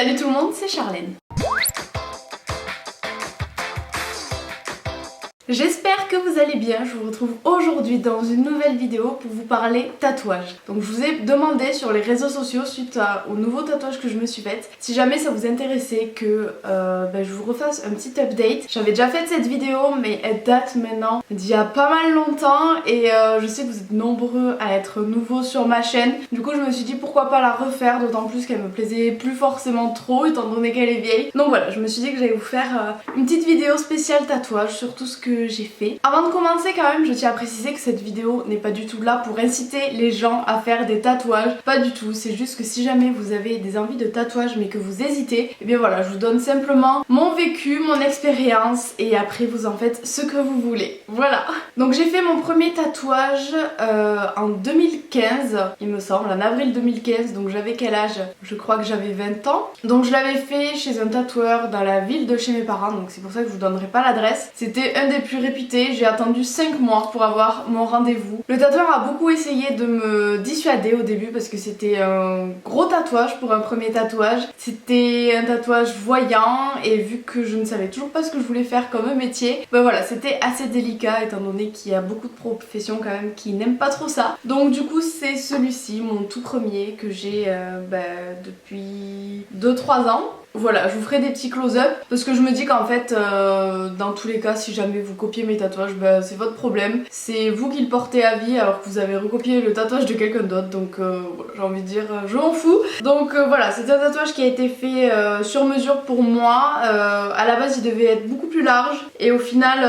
Salut tout le monde, c'est Charlène. J'espère que vous allez bien, je vous retrouve aujourd'hui dans une nouvelle vidéo pour vous parler tatouage. Donc je vous ai demandé sur les réseaux sociaux suite au nouveau tatouage que je me suis faite, si jamais ça vous intéressait que je vous refasse un petit update. J'avais déjà fait cette vidéo mais elle date maintenant d'il y a pas mal longtemps et je sais que vous êtes nombreux à être nouveaux sur ma chaîne. Du coup je me suis dit pourquoi pas la refaire, d'autant plus qu'elle me plaisait plus forcément trop étant donné qu'elle est vieille. Donc voilà, je me suis dit que j'allais vous faire une petite vidéo spéciale tatouage sur tout ce que j'ai fait. Avant de commencer quand même, je tiens à préciser que cette vidéo n'est pas du tout là pour inciter les gens à faire des tatouages, pas du tout, c'est juste que si jamais vous avez des envies de tatouage mais que vous hésitez, et bien voilà, je vous donne simplement mon vécu, mon expérience et après vous en faites ce que vous voulez. Voilà. Donc j'ai fait mon premier tatouage en 2015, il me semble, en avril 2015, donc j'avais quel âge? Je crois que j'avais 20 ans. Donc je l'avais fait chez un tatoueur dans la ville de chez mes parents, donc c'est pour ça que je vous donnerai pas l'adresse. C'était un des plus réputés, j'ai attendu 5 mois pour avoir mon rendez-vous. Le tatoueur a beaucoup essayé de me dissuader au début parce que c'était un gros tatouage pour un premier tatouage. C'était un tatouage voyant et vu que je ne savais toujours pas ce que je voulais faire comme métier, ben voilà, c'était assez délicat étant donné qu'il y a beaucoup de professions quand même qui n'aiment pas trop ça. Donc du coup c'est celui-ci, mon tout premier que j'ai depuis 2-3 ans. Voilà, je vous ferai des petits close-up parce que je me dis qu'en fait dans tous les cas si jamais vous copiez mes tatouages, c'est votre problème, c'est vous qui le portez à vie alors que vous avez recopié le tatouage de quelqu'un d'autre, donc voilà, j'ai envie de dire je m'en fous. Donc voilà, c'est un tatouage qui a été fait sur mesure pour moi. À la base il devait être beaucoup plus large et au final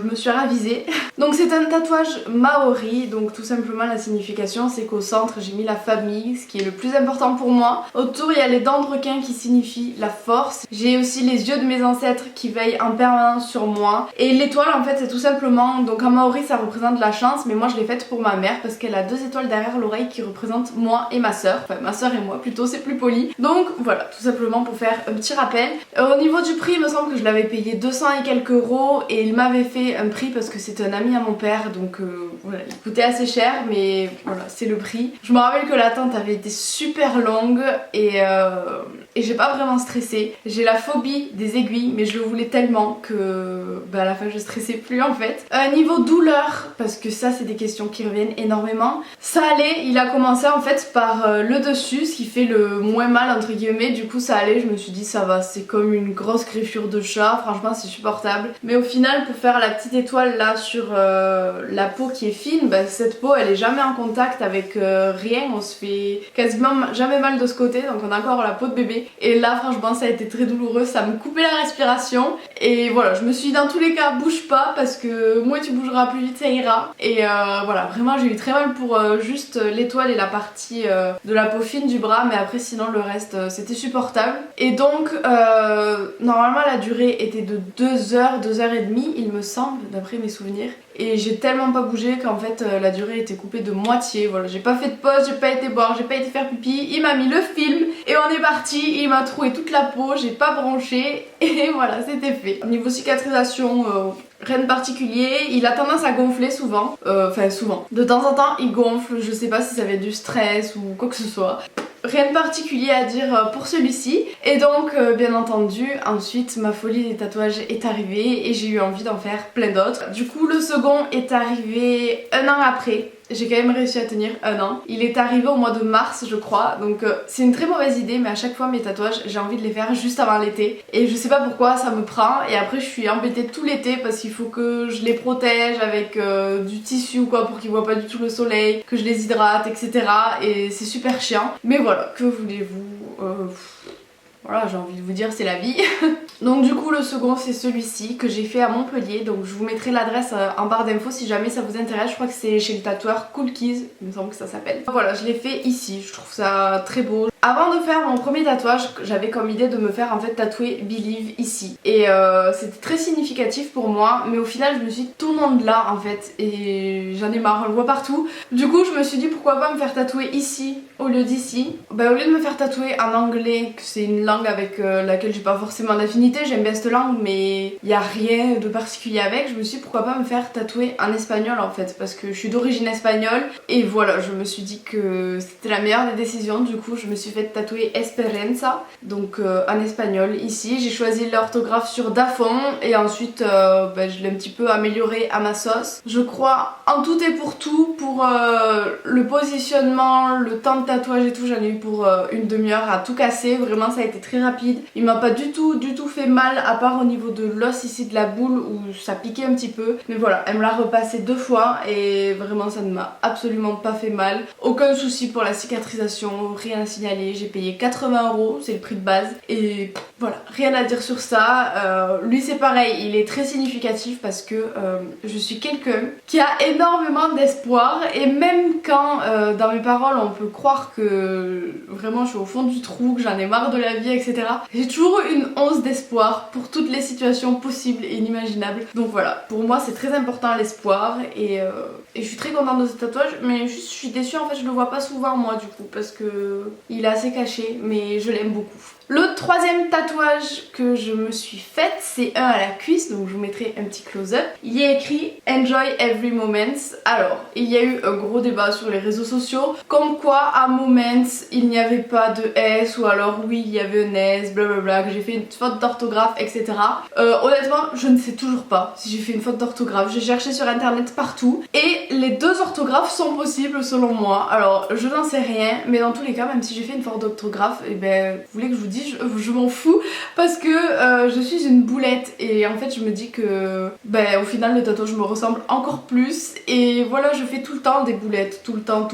je me suis ravisée. Donc c'est un tatouage maori, donc tout simplement la signification c'est qu'au centre j'ai mis la famille, ce qui est le plus important pour moi. Autour il y a les dents de requin qui signifient la force. J'ai aussi les yeux de mes ancêtres qui veillent en permanence sur moi. Et l'étoile en fait c'est tout simplement, donc en maori ça représente la chance, mais moi je l'ai faite pour ma mère parce qu'elle a 2 étoiles derrière l'oreille qui représentent moi et ma soeur. Enfin ma soeur et moi plutôt, c'est plus poli. Donc voilà, tout simplement pour faire un petit rappel. Au niveau du prix il me semble que je l'avais payé 200 et quelques euros et il m'avait fait un prix parce que c'était un ami à mon père, donc voilà, il coûtait assez cher mais voilà c'est le prix. Je me rappelle que l'attente avait été super longue et j'ai pas vraiment stressé. J'ai la phobie des aiguilles mais je le voulais tellement que à la fin je stressais plus en fait. Niveau douleur, parce que ça c'est des questions qui reviennent énormément, ça allait, il a commencé en fait par le dessus, ce qui fait le moins mal entre guillemets, du coup ça allait, je me suis dit ça va, c'est comme une grosse griffure de chat, franchement c'est supportable. Mais au final pour faire la petite étoile là sur la peau qui est fine, cette peau elle est jamais en contact avec rien, on se fait quasiment jamais mal de ce côté, donc on a encore la peau de bébé. Et là franchement ça a été très douloureux, ça me coupait la respiration et voilà, je me suis dit dans tous les cas bouge pas parce que moins tu bougeras plus vite ça ira. Et voilà, vraiment j'ai eu très mal pour juste l'étoile et la partie de la peau fine du bras, mais après sinon le reste c'était supportable. Et donc normalement la durée était de 2 heures, 2 heures et demie il me semble d'après mes souvenirs. Et j'ai tellement pas bougé qu'en fait la durée était coupée de moitié. Voilà, j'ai pas fait de pause, j'ai pas été boire, j'ai pas été faire pipi, il m'a mis le film et on est parti, il m'a troué toute la peau, j'ai pas branché et voilà c'était fait. Au niveau cicatrisation, rien de particulier, il a tendance à gonfler souvent, enfin souvent. De temps en temps il gonfle, je sais pas si ça va être du stress ou quoi que ce soit. Rien de particulier à dire pour celui-ci. Et donc bien entendu ensuite ma folie des tatouages est arrivée et j'ai eu envie d'en faire plein d'autres. Du coup le second est arrivé 1 an après. J'ai quand même réussi à tenir 1 an. Il est arrivé au mois de mars je crois, donc c'est une très mauvaise idée mais à chaque fois mes tatouages j'ai envie de les faire juste avant l'été et je sais pas pourquoi ça me prend et après je suis embêtée tout l'été parce qu'il faut que je les protège avec du tissu ou quoi pour qu'ils voient pas du tout le soleil, que je les hydrate etc. et c'est super chiant mais voilà, que voulez-vous, voilà, j'ai envie de vous dire c'est la vie. Donc du coup le second c'est celui-ci que j'ai fait à Montpellier, donc je vous mettrai l'adresse en barre d'infos si jamais ça vous intéresse. Je crois que c'est chez le tatoueur Cool Keys, il me semble que ça s'appelle. Voilà, je l'ai fait ici, je trouve ça très beau. Avant de faire mon premier tatouage, j'avais comme idée de me faire en fait tatouer Believe ici. Et c'était très significatif pour moi, mais au final je me suis dit tout le monde là en fait et j'en ai marre, on le voit partout. Du coup je me suis dit pourquoi pas me faire tatouer ici au lieu d'ici. Au lieu de me faire tatouer en anglais, que c'est une langue avec laquelle j'ai pas forcément d'affinité, j'aime bien cette langue mais il y a rien de particulier avec, je me suis dit pourquoi pas me faire tatouer en espagnol en fait parce que je suis d'origine espagnole et voilà, je me suis dit que c'était la meilleure des décisions. Du coup je me suis suis fait tatouer Esperanza, donc en espagnol ici. J'ai choisi l'orthographe sur Dafont et ensuite je l'ai un petit peu amélioré à ma sauce. Je crois en tout et pour tout, pour le positionnement, le temps de tatouage et tout, j'en ai eu pour une demi-heure à tout casser. Vraiment ça a été très rapide. Il m'a pas du tout fait mal, à part au niveau de l'os ici de la boule où ça piquait un petit peu. Mais voilà, elle me l'a repassé 2 fois et vraiment ça ne m'a absolument pas fait mal. Aucun souci pour la cicatrisation, rien à signaler. J'ai payé 80 €, c'est le prix de base. Et voilà, rien à dire sur ça. Lui c'est pareil, il est très significatif parce que je suis quelqu'un qui a énormément d'espoir. Et même quand dans mes paroles on peut croire que vraiment je suis au fond du trou, que j'en ai marre de la vie, etc. J'ai toujours une once d'espoir pour toutes les situations possibles et inimaginables. Donc voilà, pour moi c'est très important l'espoir et je suis très contente de ce tatouage, mais juste je suis déçue en fait, je le vois pas souvent moi du coup parce que il est assez caché, mais je l'aime beaucoup. Le troisième tatouage que je me suis faite, c'est un à la cuisse, donc je vous mettrai un petit close-up. Il y a écrit Enjoy Every Moment. Alors, il y a eu un gros débat sur les réseaux sociaux, comme quoi à Moments il n'y avait pas de S, ou alors oui il y avait un S, blablabla, que j'ai fait une faute d'orthographe, etc. Honnêtement, je ne sais toujours pas si j'ai fait une faute d'orthographe. J'ai cherché sur internet partout et les 2 orthographes sont possibles selon moi. Alors, je n'en sais rien, mais dans tous les cas, même si j'ai fait une faute d'orthographe, et vous voulez que je vous dise, je m'en fous parce que je suis une boulette et en fait je me dis que au final le tatouage me ressemble encore plus et voilà, je fais tout le temps des boulettes, tout le temps,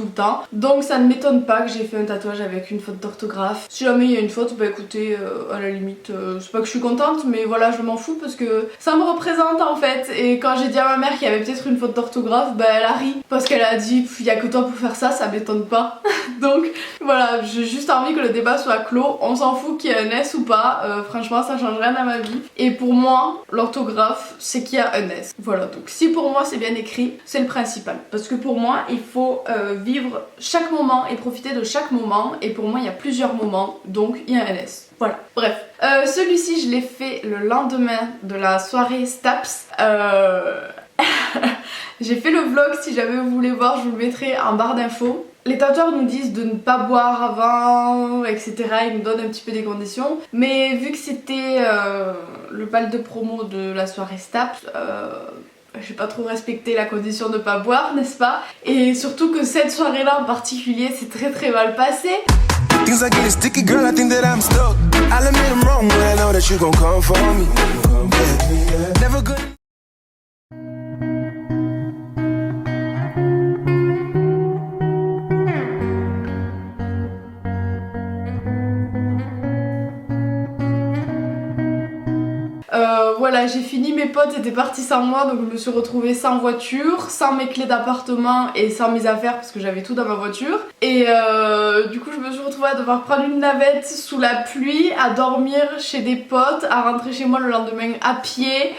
donc ça ne m'étonne pas que j'ai fait un tatouage avec une faute d'orthographe. Si jamais il y a une faute, écoutez, à la limite c'est pas que je suis contente, mais voilà, je m'en fous parce que ça me représente en fait. Et quand j'ai dit à ma mère qu'il y avait peut-être une faute d'orthographe, elle a ri parce qu'elle a dit il y a que toi pour faire ça m'étonne pas. Donc voilà, j'ai juste envie que le débat soit clos. On s'en fout qu'il y ait un S ou pas, franchement ça change rien à ma vie. Et pour moi, l'orthographe c'est qu'il y a un S. Voilà, donc si pour moi c'est bien écrit, c'est le principal. Parce que pour moi, il faut vivre chaque moment et profiter de chaque moment. Et pour moi, il y a plusieurs moments, donc il y a un S. Voilà, bref. Celui-ci, je l'ai fait le lendemain de la soirée Staps. J'ai fait le vlog, si jamais vous voulez voir, je vous le mettrai en barre d'infos. Les tatoueurs nous disent de ne pas boire avant, etc. Ils nous donnent un petit peu des conditions. Mais vu que c'était le bal de promo de la soirée Staps, j'ai pas trop respecté la condition de pas boire, n'est-ce pas? Et surtout que cette soirée-là en particulier s'est très mal passée. Things are getting sticky, girl, I think that I'm stuck. I'll admit I'm wrong, but I know that you gon' come for me. Never good. Voilà, j'ai fini, mes potes étaient partis sans moi, donc je me suis retrouvée sans voiture, sans mes clés d'appartement et sans mes affaires parce que j'avais tout dans ma voiture. Et du coup je me suis retrouvée à devoir prendre une navette sous la pluie, à dormir chez des potes, à rentrer chez moi le lendemain à pied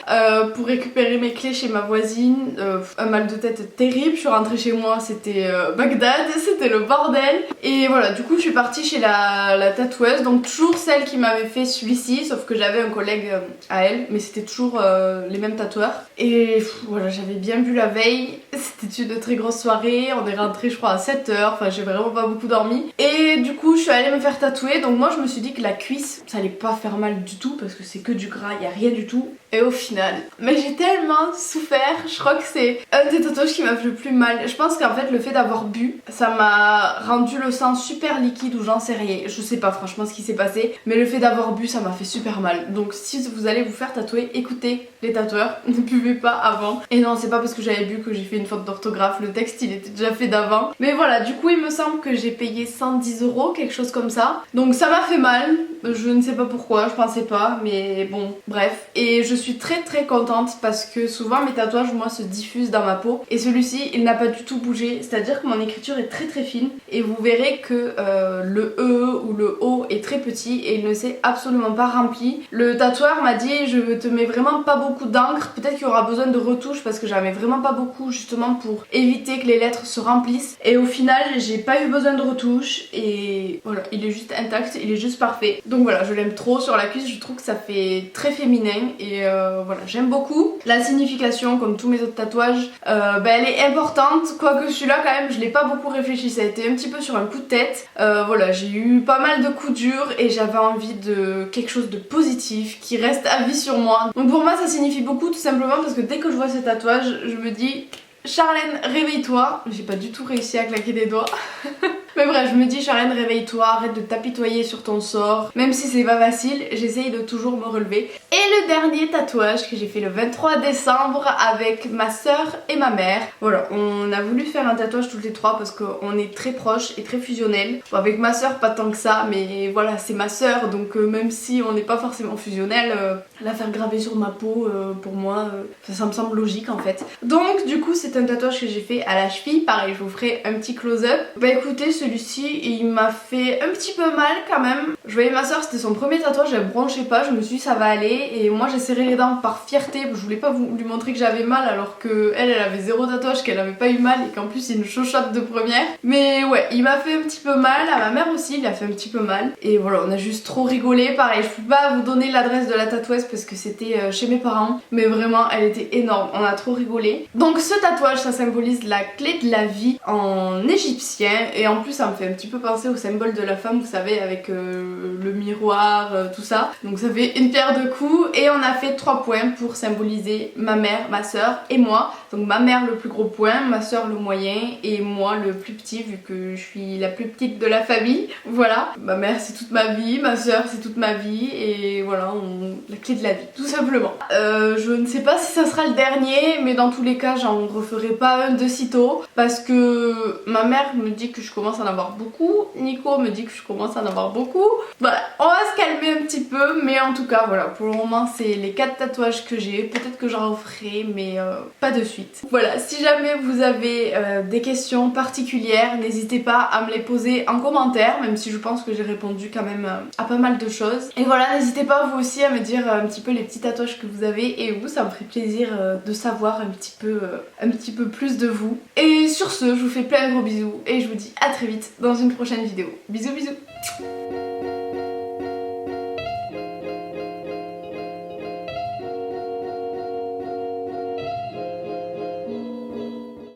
pour récupérer mes clés chez ma voisine. Un mal de tête terrible, je suis rentrée chez moi, c'était Bagdad, c'était le bordel. Et voilà, du coup je suis partie chez la tatoueuse, donc toujours celle qui m'avait fait celui-ci, sauf que j'avais un collègue à elle, mais c'était toujours les mêmes tatoueurs. Et voilà, j'avais bien bu la veille, c'était une très grosse soirée, on est rentré je crois à 7h, enfin j'ai vraiment pas beaucoup dormi. Et du coup je suis allée me faire tatouer, donc moi je me suis dit que la cuisse ça allait pas faire mal du tout parce que c'est que du gras, y a rien du tout. Et au final, mais j'ai tellement souffert, je crois que c'est un des tatouages qui m'a fait le plus mal. Je pense qu'en fait le fait d'avoir bu, ça m'a rendu le sang super liquide ou j'en sais rien. Je sais pas franchement ce qui s'est passé, mais le fait d'avoir bu ça m'a fait super mal. Donc si vous allez vous faire tatouer, écoutez les tatoueurs, ne buvez pas avant. Et non, c'est pas parce que j'avais bu que j'ai fait une faute d'orthographe, le texte il était déjà fait d'avant. Mais voilà, du coup il me semble que j'ai payé 110 €, quelque chose comme ça. Donc ça m'a fait mal, je ne sais pas pourquoi, je pensais pas, mais bon, bref. Et je suis très contente parce que souvent mes tatouages moi se diffusent dans ma peau et celui-ci il n'a pas du tout bougé, c'est à dire que mon écriture est très fine et vous verrez que le E ou le O est très petit et il ne s'est absolument pas rempli. Le tatoueur m'a dit je te mets vraiment pas beaucoup d'encre, peut-être qu'il y aura besoin de retouches parce que j'en mets vraiment pas beaucoup justement pour éviter que les lettres se remplissent, et au final j'ai pas eu besoin de retouches et voilà, il est juste intact, il est juste parfait. Donc voilà, je l'aime trop sur la cuisse, je trouve que ça fait très féminin et voilà, j'aime beaucoup. La signification, comme tous mes autres tatouages, elle est importante, quoique celui-là quand même je l'ai pas beaucoup réfléchi, ça a été un petit peu sur un coup de tête. Voilà, j'ai eu pas mal de coups durs et j'avais envie de quelque chose de positif qui reste à vie sur moi. Donc pour moi ça signifie beaucoup tout simplement parce que dès que je vois ce tatouage, je me dis Charlène, réveille-toi. J'ai pas du tout réussi à claquer des doigts. Mais bref, je me dis Charlène, réveille-toi, arrête de t'apitoyer sur ton sort. Même si c'est pas facile, j'essaye de toujours me relever. Et le dernier tatouage que j'ai fait le 23 décembre avec ma soeur et ma mère. Voilà, on a voulu faire un tatouage toutes les trois parce qu'on est très proches et très fusionnels. Bon, avec ma soeur pas tant que ça, mais voilà, c'est ma soeur, donc même si on n'est pas forcément fusionnels, la faire graver sur ma peau, pour moi, ça me semble logique en fait. Donc du coup c'est un tatouage que j'ai fait à la cheville. Pareil, je vous ferai un petit close-up. Bah écoutez, celui-ci il m'a fait un petit peu mal quand même. Je voyais ma soeur, c'était son premier tatouage, elle bronchait pas, je me suis dit ça va aller et moi j'ai serré les dents par fierté. Je voulais pas lui montrer que j'avais mal alors que elle avait zéro tatouage, qu'elle avait pas eu mal et qu'en plus c'est une chochotte de première. Mais ouais, il m'a fait un petit peu mal, à ma mère aussi il a fait un petit peu mal. Et voilà, on a juste trop rigolé. Pareil, je peux pas vous donner l'adresse de la tatoueuse parce que c'était chez mes parents, mais vraiment elle était énorme, on a trop rigolé. Donc ce tatouage ça symbolise la clé de la vie en égyptien et en plus ça me fait un petit peu penser au symbole de la femme, vous savez, avec le miroir, tout ça. Donc ça fait une pierre de coups et on a fait 3 points pour symboliser ma mère, ma soeur et moi. Donc ma mère le plus gros point, ma soeur le moyen et moi le plus petit vu que je suis la plus petite de la famille. Voilà, ma mère c'est toute ma vie, ma soeur c'est toute ma vie et voilà, la clé de la vie tout simplement. Je ne sais pas si ça sera le dernier, mais dans tous les cas j'en referai pas un de sitôt parce que ma mère me dit que je commence à en avoir beaucoup, Nico me dit que je commence à en avoir beaucoup. Voilà, on va se calmer un petit peu, mais en tout cas voilà, pour le moment c'est les 4 tatouages que j'ai. Peut-être que j'en referai mais pas de suite. Voilà, si jamais vous avez des questions particulières, n'hésitez pas à me les poser en commentaire, même si je pense que j'ai répondu quand même à pas mal de choses. Et voilà, n'hésitez pas vous aussi à me dire un petit peu les petits tatouages que vous avez et où, ça me ferait plaisir de savoir un petit peu plus de vous. Et sur ce, je vous fais plein de gros bisous et je vous dis à très vite dans une prochaine vidéo. Bisous bisous.